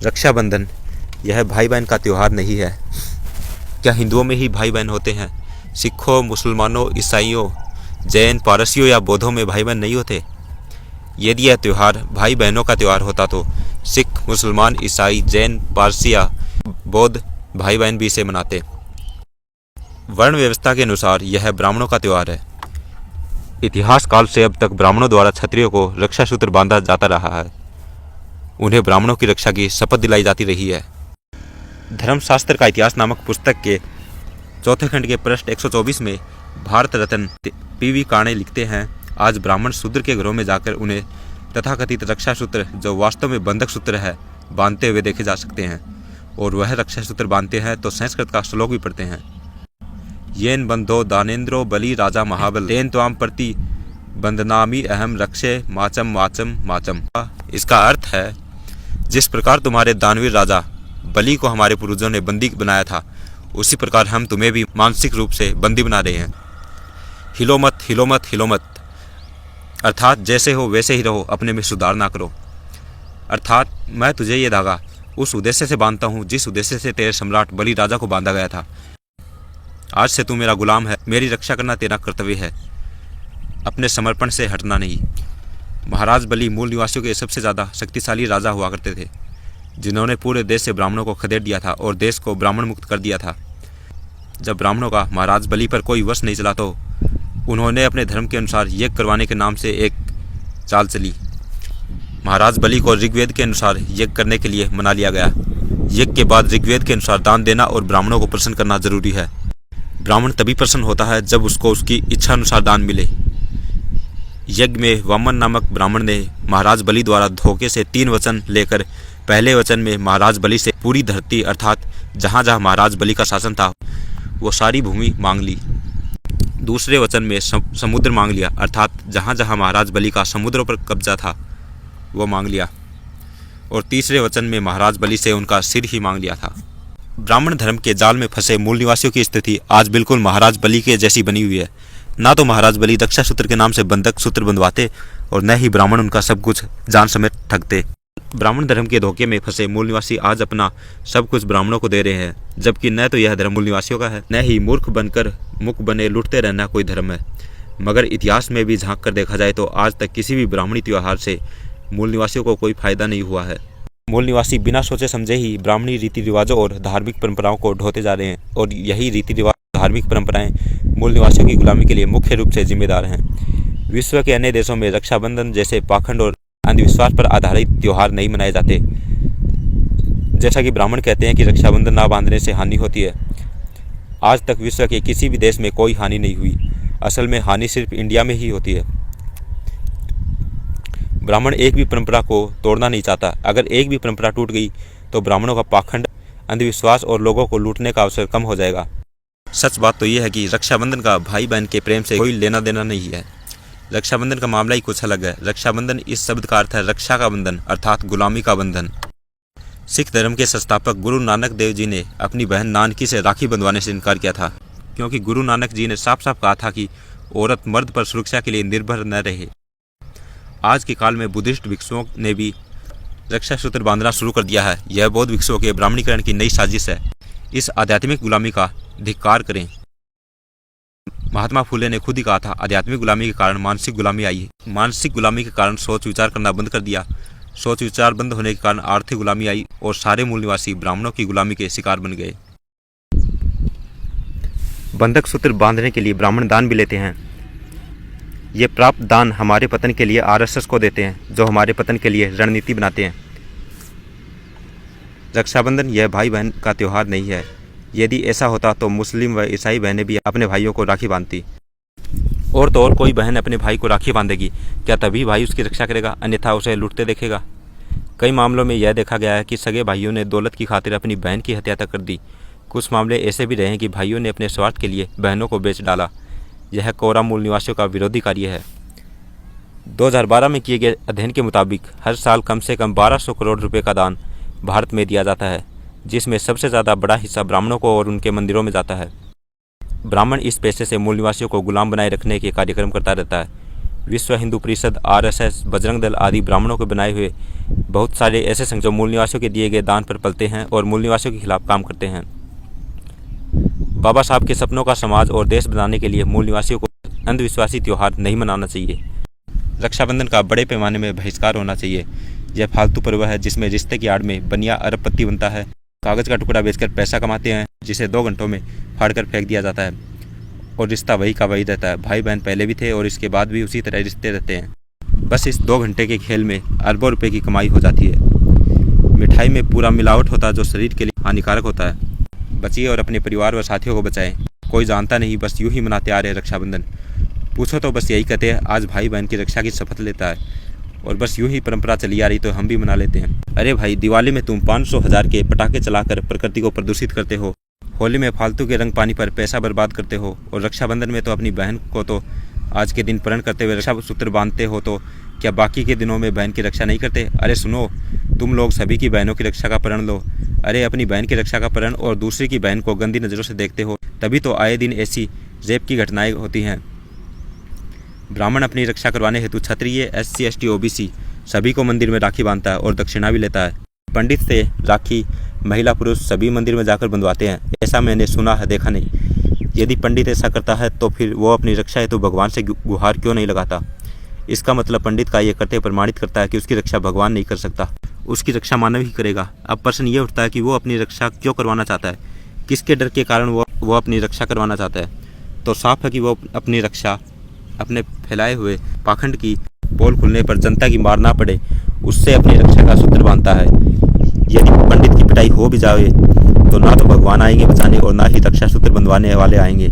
रक्षाबंधन यह भाई बहन का त्यौहार नहीं है। क्या हिंदुओं में ही भाई बहन होते हैं? सिखों, मुसलमानों, ईसाइयों, जैन, पारसियों या बौद्धों में भाई बहन नहीं होते? यदि यह त्यौहार भाई बहनों का त्यौहार होता तो सिख, मुसलमान, ईसाई, जैन, पारसी या बौद्ध भाई बहन भी इसे मनाते। वर्ण व्यवस्था के अनुसार यह ब्राह्मणों का त्यौहार है। इतिहास काल से अब तक ब्राह्मणों द्वारा क्षत्रियों को रक्षा सूत्र बांधा जाता रहा है। उन्हें ब्राह्मणों की रक्षा की शपथ दिलाई जाती रही है। धर्मशास्त्र का इतिहास नामक पुस्तक के चौथे खंड के पृष्ठ 124 में भारत रत्न पी.वी. काणे लिखते हैं, आज ब्राह्मण शूद्र के घरों में जाकर उन्हें तथाकथित रक्षा सूत्र, जो वास्तव में बंधक सूत्र है, बांधते हुए देखे जा सकते हैं। और वह रक्षा सूत्र बांधते हैं तो संस्कृत का श्लोक भी पढ़ते हैं, येन बंधो दानेन्द्रो बलि राजा महाबल तेन त्वाम प्रति बंधनामी अहम रक्षे माचम माचम माचम। इसका अर्थ है, जिस प्रकार तुम्हारे दानवीर राजा बलि को हमारे पूर्वजों ने बंदी बनाया था, उसी प्रकार हम तुम्हें भी मानसिक रूप से बंदी बना रहे हैं। हिलो मत, हिलो मत, हिलो मत, अर्थात जैसे हो वैसे ही रहो, अपने में सुधार ना करो। अर्थात मैं तुझे ये धागा उस उद्देश्य से बांधता हूँ जिस उद्देश्य से तेरे सम्राट बलि राजा को बांधा गया था। आज से तू मेरा गुलाम है, मेरी रक्षा करना तेरा कर्तव्य है, अपने समर्पण से हटना नहीं। महाराज बलि मूल निवासियों के सबसे ज़्यादा शक्तिशाली राजा हुआ करते थे, जिन्होंने पूरे देश से ब्राह्मणों को खदेड़ दिया था और देश को ब्राह्मण मुक्त कर दिया था। जब ब्राह्मणों का महाराज बलि पर कोई वश नहीं चला तो उन्होंने अपने धर्म के अनुसार यज्ञ करवाने के नाम से एक चाल चली। महाराज बलि को ऋग्वेद के अनुसार यज्ञ करने के लिए मना लिया गया। यज्ञ के बाद ऋग्वेद के अनुसार दान देना और ब्राह्मणों को प्रसन्न करना जरूरी है। ब्राह्मण तभी प्रसन्न होता है जब उसको उसकी इच्छा अनुसार दान मिले। यज्ञ में वामन नामक ब्राह्मण ने महाराज बलि द्वारा धोखे से 3 वचन लेकर पहले वचन में महाराज बलि से पूरी धरती, अर्थात जहाँ जहाँ महाराज बलि का शासन था वो सारी भूमि मांग ली। दूसरे वचन में समुद्र मांग लिया, अर्थात जहाँ जहाँ महाराज बलि का समुद्रों पर कब्जा था वो मांग लिया। और तीसरे वचन में महाराज बलि से उनका सिर ही मांग लिया था। ब्राह्मण धर्म के जाल में फंसे मूल निवासियों की स्थिति आज बिल्कुल महाराज बलि के जैसी बनी हुई है। ना तो महाराज बलि रक्षा सूत्र के नाम से बंधक सूत्र बंधवाते और न ही ब्राह्मण उनका सब कुछ जान समेत ठगते। ब्राह्मण धर्म के धोखे में फंसे मूल निवासी आज अपना सब कुछ ब्राह्मणों को दे रहे हैं, जबकि न तो यह धर्म मूल निवासियों का है, न ही मूर्ख बनकर मुख बने लुटते रहना कोई धर्म है। मगर इतिहास में भी झांक कर देखा जाए तो आज तक किसी भी ब्राह्मणी त्यौहार से मूल निवासियों को कोई फायदा नहीं हुआ है। मूल निवासी बिना सोचे समझे ही ब्राह्मणी रीति रिवाजों और धार्मिक परंपराओं को ढोते जा रहे हैं, और यही रीति रिवाज, धार्मिक परंपराएं मूल निवासियों की गुलामी के लिए मुख्य रूप से जिम्मेदार हैं। विश्व के अन्य देशों में रक्षाबंधन जैसे पाखंड और अंधविश्वास पर आधारित त्यौहार नहीं मनाए जाते। जैसा कि ब्राह्मण कहते हैं कि रक्षाबंधन ना बांधने से हानि होती है, आज तक विश्व के किसी भी देश में कोई हानि नहीं हुई। असल में हानि सिर्फ इंडिया में ही होती है। ब्राह्मण एक भी परंपरा को तोड़ना नहीं चाहता। अगर एक भी परंपरा टूट गई तो ब्राह्मणों का पाखंड, अंधविश्वास और लोगों को लूटने का अवसर कम हो जाएगा। सच बात तो यह है कि रक्षाबंधन का भाई बहन के प्रेम से कोई लेना देना नहीं है। रक्षाबंधन का मामला ही कुछ अलग है। रक्षाबंधन इस शब्द का अर्थ है रक्षा का बंधन, अर्थात गुलामी का बंधन। सिख धर्म के संस्थापक गुरु नानक देव जी ने अपनी बहन नानकी से राखी बंधवाने से इनकार किया था, क्योंकि गुरु नानक जी ने साफ साफ कहा था कि औरत मर्द पर सुरक्षा के लिए निर्भर न रहे। आज के काल में बुद्धिस्ट भिक्षुओं ने भी रक्षा सूत्र बांधना शुरू कर दिया है। यह बौद्ध भिक्षुओं के ब्राह्मणीकरण की नई साजिश है। इस आध्यात्मिक गुलामी का धिक्कार करें। महात्मा फुले ने खुद ही कहा था, आध्यात्मिक गुलामी के कारण मानसिक गुलामी आई है। मानसिक गुलामी के कारण सोच विचार करना बंद कर दिया। सोच विचार बंद होने के कारण आर्थिक गुलामी आई और सारे मूल निवासी ब्राह्मणों की गुलामी के शिकार बन गए। बंधक सूत्र बांधने के लिए ब्राह्मण दान भी लेते हैं। ये प्राप्त दान हमारे पतन के लिए आरएसएस को देते हैं, जो हमारे पतन के लिए रणनीति बनाते हैं। रक्षाबंधन यह भाई बहन का त्यौहार नहीं है। यदि ऐसा होता तो मुस्लिम व ईसाई बहनें भी अपने भाइयों को राखी बांधती। और तो और कोई बहन अपने भाई को राखी बांधेगी, क्या तभी भाई उसकी रक्षा करेगा? अन्यथा उसे लूटते देखेगा। कई मामलों में यह देखा गया है कि सगे भाइयों ने दौलत की खातिर अपनी बहन की हत्या तक कर दी। कुछ मामले ऐसे भी रहे हैं कि भाइयों ने अपने स्वार्थ के लिए बहनों को बेच डाला। यह कोरा मूल निवासियों का विरोधी कार्य है। 2012 में किए गए अध्ययन के मुताबिक हर साल कम से कम 1200 करोड़ रुपए का दान भारत में दिया जाता है, जिसमें सबसे ज़्यादा बड़ा हिस्सा ब्राह्मणों को और उनके मंदिरों में जाता है। ब्राह्मण इस पैसे से मूल निवासियों को गुलाम बनाए रखने के कार्यक्रम करता रहता है। विश्व हिंदू परिषद, आरएसएस, बजरंग दल आदि ब्राह्मणों के बनाए हुए बहुत सारे ऐसे संघ जो मूल निवासियों के दिए गए दान पर पलते हैं और मूल निवासियों के खिलाफ काम करते हैं। बाबा साहब के सपनों का समाज और देश बनाने के लिए मूल निवासियों को अंधविश्वासी त्यौहार नहीं मनाना चाहिए। रक्षाबंधन का बड़े पैमाने में बहिष्कार होना चाहिए। यह फालतू पर्व है जिसमें रिश्ते की आड़ में बनिया अरबपति बनता है। कागज़ का टुकड़ा बेचकर पैसा कमाते हैं जिसे 2 घंटों में फाड़कर फेंक दिया जाता है और रिश्ता वही का वही रहता है। भाई बहन पहले भी थे और इसके बाद भी उसी तरह रिश्ते रहते हैं। बस इस 2 घंटे के खेल में अरबों रुपए की कमाई हो जाती है। मिठाई में पूरा मिलावट होता है जो शरीर के लिए हानिकारक होता है। बचिए और अपने परिवार व साथियों को बचाएं। कोई जानता नहीं, बस यूं ही मनाते आ रहे रक्षाबंधन। पूछो तो बस यही कहते हैं, आज भाई बहन की रक्षा की शपथ लेता है और बस यूं ही परंपरा चली आ रही तो हम भी मना लेते हैं। अरे भाई, दिवाली में तुम 500,000 के पटाखे चलाकर प्रकृति को प्रदूषित करते हो, होली में फालतू के रंग पानी पर पैसा बर्बाद करते हो और रक्षाबंधन में तो अपनी बहन को तो आज के दिन प्रण करते हुए रक्षा सूत्र बांधते हो, तो क्या बाकी के दिनों में बहन की रक्षा नहीं करते? अरे सुनो, तुम लोग सभी की बहनों की रक्षा का प्रण लो। अरे अपनी बहन की रक्षा का प्रण और दूसरी की बहन को गंदी नज़रों से देखते हो, तभी तो आए दिन ऐसी रेप की घटनाएं होती हैं। ब्राह्मण अपनी रक्षा करवाने हेतु क्षत्रिय, SC, ST, OBC सभी को मंदिर में राखी बांधता है और दक्षिणा भी लेता है। पंडित से राखी महिला पुरुष सभी मंदिर में जाकर बंधवाते हैं। ऐसा मैंने सुना है, देखा नहीं। यदि पंडित ऐसा करता है तो फिर वो अपनी रक्षा हेतु भगवान से गुहार क्यों नहीं लगाता? इसका मतलब पंडित का ये करते प्रमाणित करता है कि उसकी रक्षा भगवान नहीं कर सकता, उसकी रक्षा मानव ही करेगा। अब प्रश्न ये उठता है कि वो अपनी रक्षा क्यों करवाना चाहता है, किसके डर के कारण वो अपनी रक्षा करवाना चाहता है? तो साफ है कि वो अपनी रक्षा अपने फैलाए हुए पाखंड की पोल खुलने पर जनता की मार ना पड़े, उससे अपनी रक्षा का सूत्र बांधता है। यदि पंडित की पिटाई हो भी जाए तो ना तो भगवान आएंगे बचाने और ना ही रक्षा सूत्र बंधवाने वाले आएंगे।